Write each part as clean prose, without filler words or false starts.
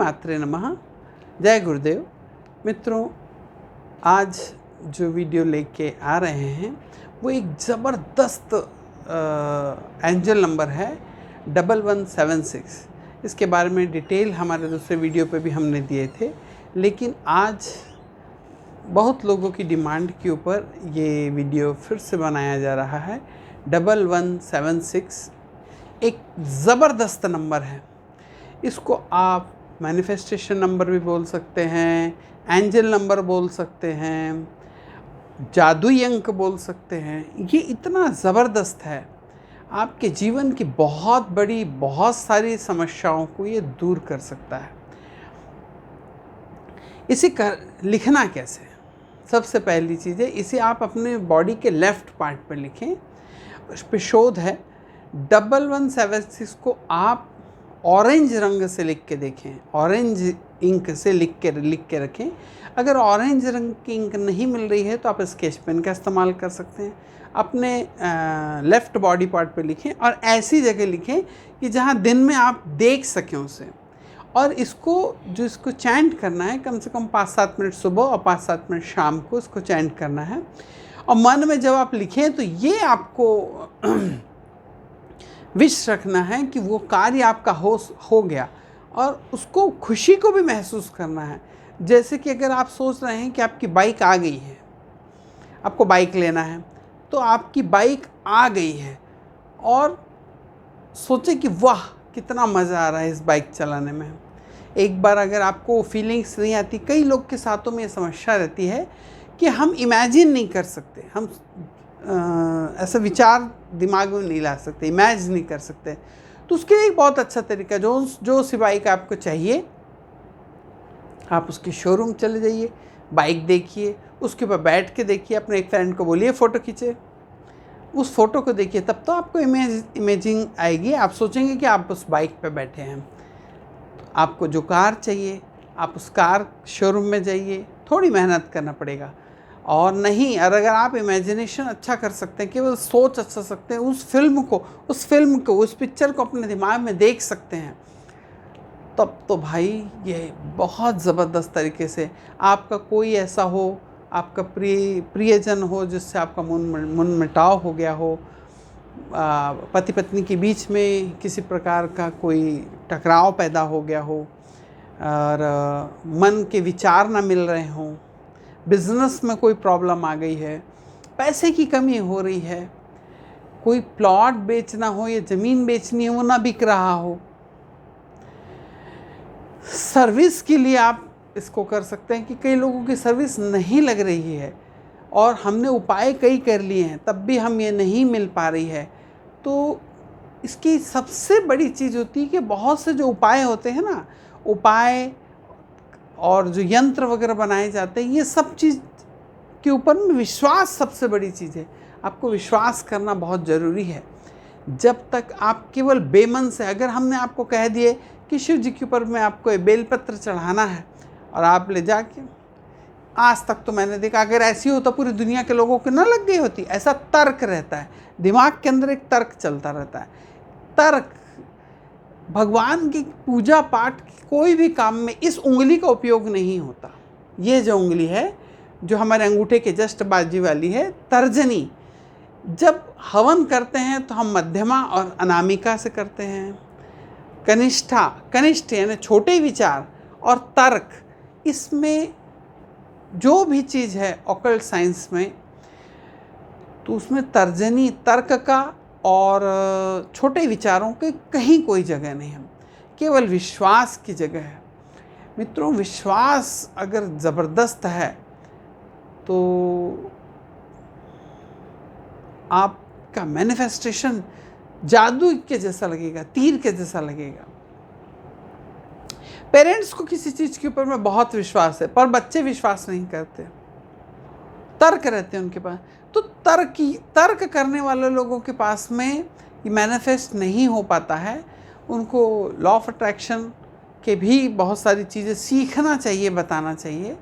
मात्रे नमः। जय गुरुदेव। मित्रों, आज जो वीडियो लेके आ रहे हैं वो एक ज़बरदस्त एंजल नंबर है 1176। इसके बारे में डिटेल हमारे दूसरे वीडियो पे भी हमने दिए थे, लेकिन आज बहुत लोगों की डिमांड के ऊपर ये वीडियो फिर से बनाया जा रहा है। 1176 एक ज़बरदस्त नंबर है। इसको आप मैनिफेस्टेशन नंबर भी बोल सकते हैं, एंजल नंबर बोल सकते हैं, जादुई अंक बोल सकते हैं। ये इतना ज़बरदस्त है, आपके जीवन की बहुत सारी समस्याओं को ये दूर कर सकता है। इसे लिखना कैसे? सबसे पहली चीज़ है, इसे आप अपने बॉडी के लेफ़्ट पार्ट पर लिखें। उस पर शोध है 1176 को आप ऑरेंज रंग से लिख के देखें, ऑरेंज इंक से लिख के रखें। अगर ऑरेंज रंग की इंक नहीं मिल रही है तो आप स्केच पेन का इस्तेमाल कर सकते हैं। अपने लेफ़्ट बॉडी पार्ट पे लिखें और ऐसी जगह लिखें कि जहाँ दिन में आप देख सकें उसे। और इसको चैंट करना है, कम से कम 5-7 मिनट सुबह और 5-7 मिनट शाम को इसको चैंट करना है। और मन में जब आप लिखें तो ये आपको विश रखना है कि वो कार्य आपका हो गया, और उसको खुशी को भी महसूस करना है। जैसे कि अगर आप सोच रहे हैं कि आपकी बाइक आ गई है, आपको बाइक लेना है, तो आपकी बाइक आ गई है और सोचें कि वाह कितना मज़ा आ रहा है इस बाइक चलाने में। एक बार अगर आपको फीलिंग्स नहीं आती, कई लोग के साथों में ये समस्या रहती है कि हम इमेजिन नहीं कर सकते, हम ऐसा विचार दिमाग में नहीं ला सकते, इमेजिन नहीं कर सकते। तो उसके लिए एक बहुत अच्छा तरीका, जो उस बाइक आपको चाहिए, आप उसके शोरूम चले जाइए, बाइक देखिए, उसके ऊपर बैठ के देखिए, अपने एक फ्रेंड को बोलिए फ़ोटो खींचे, उस फ़ोटो को देखिए, तब तो आपको इमेजिंग आएगी। आप सोचेंगे कि आप उस बाइक पे बैठे हैं। आपको जो कार चाहिए, आप उस कार शोरूम में जाइए, थोड़ी मेहनत करना पड़ेगा। और नहीं, और अगर आप इमेजिनेशन अच्छा कर सकते हैं, केवल सोच अच्छा सकते हैं, उस फिल्म को उस पिक्चर को अपने दिमाग में देख सकते हैं, तब तो भाई ये बहुत ज़बरदस्त तरीके से आपका कोई ऐसा हो, आपका प्रियजन हो जिससे आपका मन मुटाव हो गया हो, पति पत्नी के बीच में किसी प्रकार का कोई टकराव पैदा हो गया हो, और मन के विचार ना मिल रहे हों, बिज़नेस में कोई प्रॉब्लम आ गई है, पैसे की कमी हो रही है, कोई प्लॉट बेचना हो या ज़मीन बेचनी हो, वो ना बिक रहा हो, सर्विस के लिए आप इसको कर सकते हैं कि कई लोगों की सर्विस नहीं लग रही है और हमने उपाय कई कर लिए हैं, तब भी हम ये नहीं मिल पा रही है। तो इसकी सबसे बड़ी चीज़ होती है कि बहुत से जो उपाय होते हैं ना, उपाय और जो यंत्र वगैरह बनाए जाते हैं, ये सब चीज़ के ऊपर में विश्वास सबसे बड़ी चीज़ है। आपको विश्वास करना बहुत ज़रूरी है। जब तक आप केवल बेमन से, अगर हमने आपको कह दिए कि शिव जी के ऊपर में आपको बेलपत्र चढ़ाना है और आप ले जाके, आज तक तो मैंने देखा, अगर ऐसी होता पूरी दुनिया के लोगों को ना लग गई होती। ऐसा तर्क रहता है, दिमाग के अंदर एक तर्क चलता रहता है। तर्क, भगवान की पूजा पाठ कोई भी काम में इस उंगली का उपयोग नहीं होता। ये जो उंगली है, जो हमारे अंगूठे के जस्ट बाजू वाली है, तर्जनी, जब हवन करते हैं तो हम मध्यमा और अनामिका से करते हैं। कनिष्ठ यानी छोटे विचार, और तर्क, इसमें जो भी चीज़ है ऑकल्ट साइंस में, तो उसमें तर्जनी, तर्क का और छोटे विचारों के कहीं कोई जगह नहीं है, केवल विश्वास की जगह है। मित्रों, विश्वास अगर ज़बरदस्त है तो आपका मैनिफेस्टेशन जादू के जैसा लगेगा, तीर के जैसा लगेगा। पेरेंट्स को किसी चीज़ के ऊपर में बहुत विश्वास है, पर बच्चे विश्वास नहीं करते, तर्क रहते हैं उनके पास। तो तर्क करने वाले लोगों के पास में ये मैनिफेस्ट नहीं हो पाता है। उनको लॉ ऑफ अट्रैक्शन के भी बहुत सारी चीज़ें सीखना चाहिए, बताना चाहिए।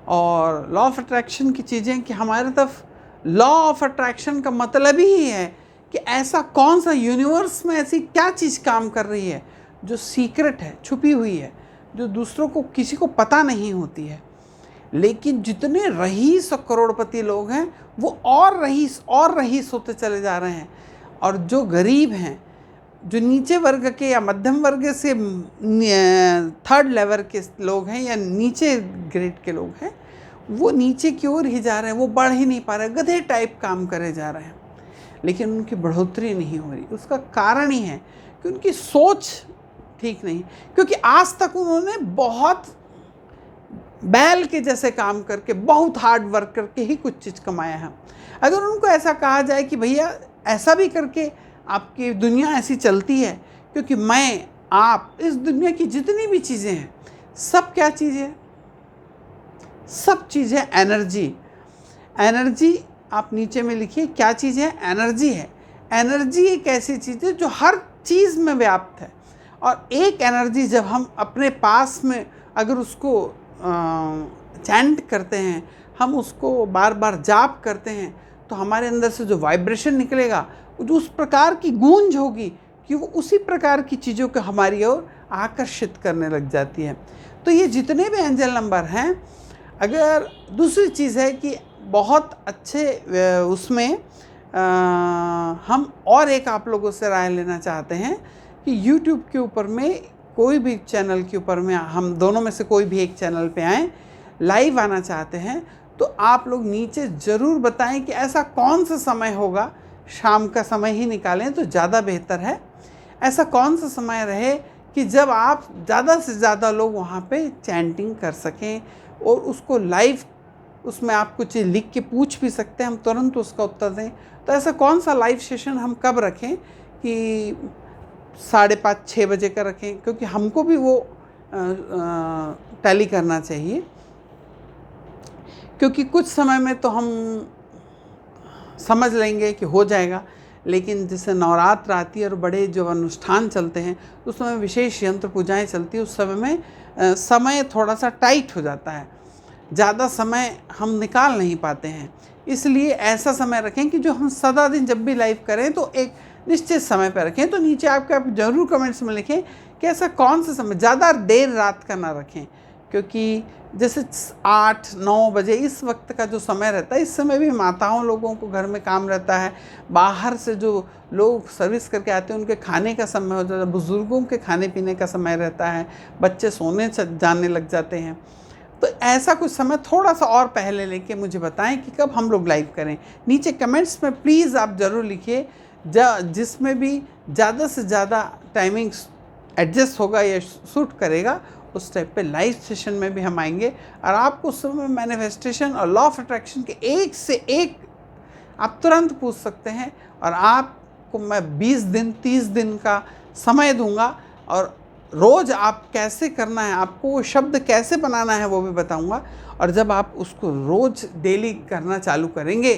और लॉ ऑफ अट्रैक्शन की चीज़ें कि हमारे तरफ लॉ ऑफ अट्रैक्शन का मतलब ही है कि ऐसा कौन सा यूनिवर्स में ऐसी क्या चीज़ काम कर रही है जो सीक्रेट है, छुपी हुई है, जो दूसरों को किसी को पता नहीं होती है। लेकिन जितने रईस और करोड़पति लोग हैं वो और रईस होते चले जा रहे हैं, और जो गरीब हैं, जो नीचे वर्ग के या मध्यम वर्ग से थर्ड लेवल के लोग हैं या नीचे ग्रेड के लोग हैं, वो नीचे की ओर ही जा रहे हैं, वो बढ़ ही नहीं पा रहे, गधे टाइप काम करे जा रहे हैं, लेकिन उनकी बढ़ोतरी नहीं हो रही। उसका कारण ही है कि उनकी सोच ठीक नहीं, क्योंकि आज तक उन्होंने बहुत बैल के जैसे काम करके, बहुत हार्ड वर्क करके ही कुछ चीज़ कमाया है। अगर उनको ऐसा कहा जाए कि भैया ऐसा भी करके आपकी दुनिया ऐसी चलती है, क्योंकि मैं, आप, इस दुनिया की जितनी भी चीज़ें हैं, सब क्या चीज़ है? सब चीज़ है एनर्जी। एनर्जी आप नीचे में लिखिए, क्या चीज़ है? एनर्जी है। एनर्जी एक ऐसी चीज़ है जो हर चीज़ में व्याप्त है, और एक एनर्जी जब हम अपने पास में अगर उसको चैंट करते हैं, हम उसको बार बार जाप करते हैं, तो हमारे अंदर से जो वाइब्रेशन निकलेगा, जो उस प्रकार की गूंज होगी कि वो उसी प्रकार की चीज़ों को हमारी ओर आकर्षित करने लग जाती है। तो ये जितने भी एंजल नंबर हैं, अगर दूसरी चीज़ है कि बहुत अच्छे उसमें हम और एक आप लोगों से राय लेना चाहते हैं कि YouTube के ऊपर में कोई भी चैनल के ऊपर में हम दोनों में से कोई भी एक चैनल पे आएँ, लाइव आना चाहते हैं, तो आप लोग नीचे ज़रूर बताएं कि ऐसा कौन सा समय होगा, शाम का समय ही निकालें तो ज़्यादा बेहतर है। ऐसा कौन सा समय रहे कि जब आप ज़्यादा से ज़्यादा लोग वहाँ पे चैंटिंग कर सकें, और उसको लाइव, उसमें आप कुछ लिख के पूछ भी सकते हैं, हम तुरंत उसका उत्तर दें। तो ऐसा कौन सा लाइव सेशन हम कब रखें कि 5:30-6 बजे का रखें, क्योंकि हमको भी वो टैली करना चाहिए, क्योंकि कुछ समय में तो हम समझ लेंगे कि हो जाएगा, लेकिन जैसे नवरात्र आती है और बड़े जो अनुष्ठान चलते हैं, उस समय विशेष यंत्र पूजाएं चलती है, उस समय में समय थोड़ा सा टाइट हो जाता है, ज़्यादा समय हम निकाल नहीं पाते हैं। इसलिए ऐसा समय रखें कि जो हम सदा दिन जब भी लाइव करें तो एक निश्चित समय पर रखें। तो नीचे आप ज़रूर कमेंट्स में लिखें कि ऐसा कौन सा समय, ज़्यादा देर रात का ना रखें, क्योंकि जैसे 8-9 बजे इस वक्त का जो समय रहता है, इस समय भी माताओं लोगों को घर में काम रहता है, बाहर से जो लोग सर्विस करके आते हैं उनके खाने का समय हो जाता है, बुज़ुर्गों के खाने पीने का समय रहता है, बच्चे सोने जाने लग जाते हैं। तो ऐसा कुछ समय थोड़ा सा और पहले लेके मुझे बताएं कि कब हम लोग लाइव करें। नीचे कमेंट्स में प्लीज़ आप ज़रूर लिखिए, जिसमें भी ज़्यादा से ज़्यादा टाइमिंग्स एडजस्ट होगा या सूट करेगा, उस टाइप पे लाइव सेशन में भी हम आएंगे, और आपको उस समय मैनिफेस्टेशन और लॉ ऑफ अट्रैक्शन के एक से एक आप तुरंत पूछ सकते हैं, और आपको मैं 20 दिन 30 दिन का समय दूंगा, और रोज़ आप कैसे करना है, आपको वो शब्द कैसे बनाना है वो भी बताऊंगा। और जब आप उसको रोज़ डेली करना चालू करेंगे,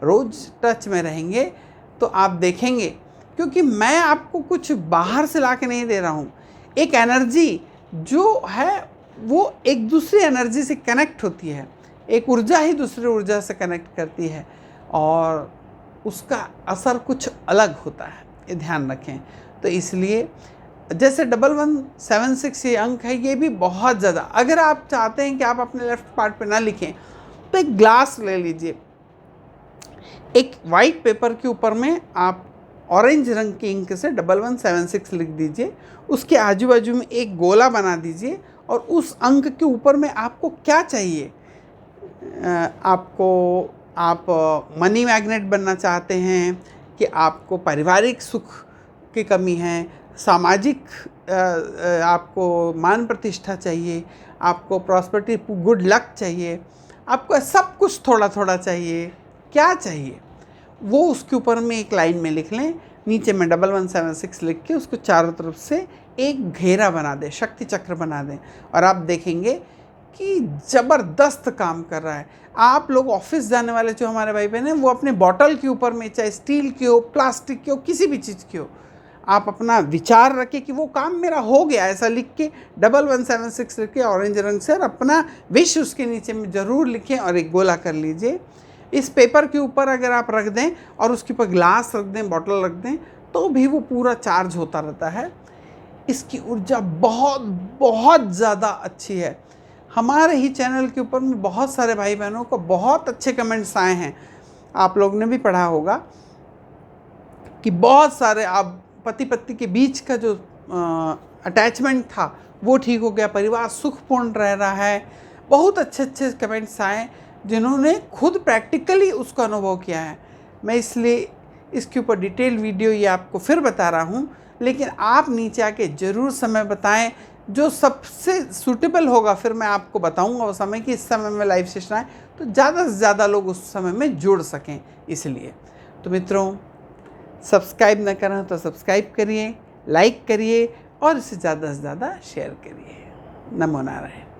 रोज़ टच में रहेंगे, तो आप देखेंगे, क्योंकि मैं आपको कुछ बाहर से ला के नहीं दे रहा हूँ, एक एनर्जी जो है वो एक दूसरी एनर्जी से कनेक्ट होती है, एक ऊर्जा ही दूसरी ऊर्जा से कनेक्ट करती है, और उसका असर कुछ अलग होता है, ये ध्यान रखें। तो इसलिए जैसे 1176 ये अंक है, ये भी बहुत ज़्यादा, अगर आप चाहते हैं कि आप अपने लेफ्ट पार्ट पे ना लिखें, तो एक ग्लास ले लीजिए, एक वाइट पेपर के ऊपर में आप ऑरेंज रंग की इंक से 1176 लिख दीजिए, उसके आजू बाजू में एक गोला बना दीजिए, और उस अंक के ऊपर में आपको क्या चाहिए, आप मनी मैग्नेट बनना चाहते हैं, कि आपको पारिवारिक सुख की कमी है, सामाजिक आपको मान प्रतिष्ठा चाहिए, आपको प्रॉस्पेरिटी गुड लक चाहिए, आपको सब कुछ थोड़ा थोड़ा चाहिए, क्या चाहिए वो उसके ऊपर में एक लाइन में लिख लें, नीचे में 1176 लिख के उसको चारों तरफ से एक घेरा बना दें, शक्ति चक्र बना दें, और आप देखेंगे कि ज़बरदस्त काम कर रहा है। आप लोग ऑफिस जाने वाले जो हमारे भाई बहन हैं, वो अपने बॉटल के ऊपर में, चाहे स्टील की हो, प्लास्टिक की हो, किसी भी चीज़ की हो, आप अपना विचार रखें कि वो काम मेरा हो गया, ऐसा लिख के 1176 लिख के ऑरेंज रंग से, और अपना विश उसके नीचे में ज़रूर लिखें, और एक गोला कर लीजिए। इस पेपर के ऊपर अगर आप रख दें और उसके ऊपर ग्लास रख दें, बॉटल रख दें, तो भी वो पूरा चार्ज होता रहता है। इसकी ऊर्जा बहुत बहुत ज़्यादा अच्छी है। हमारे ही चैनल के ऊपर में बहुत सारे भाई बहनों को बहुत अच्छे कमेंट्स आए हैं, आप लोग ने भी पढ़ा होगा कि बहुत सारे आप पति पत्नी के बीच का जो अटैचमेंट था वो ठीक हो गया, परिवार सुखपूर्ण रह रहा है। बहुत अच्छे अच्छे कमेंट्स आए जिन्होंने खुद प्रैक्टिकली उसका अनुभव किया है। मैं इसलिए इसके ऊपर डिटेल वीडियो ये आपको फिर बता रहा हूँ, लेकिन आप नीचे आके ज़रूर समय बताएं, जो सबसे सूटेबल होगा फिर मैं आपको बताऊंगा वो समय कि इस समय में लाइव सेशन आए तो ज़्यादा से ज़्यादा लोग उस समय में जुड़ सकें। इसलिए तो मित्रों, सब्सक्राइब न करें तो सब्सक्राइब करिए, लाइक करिए और इसे ज़्यादा से ज़्यादा शेयर करिए। नमो नारायण।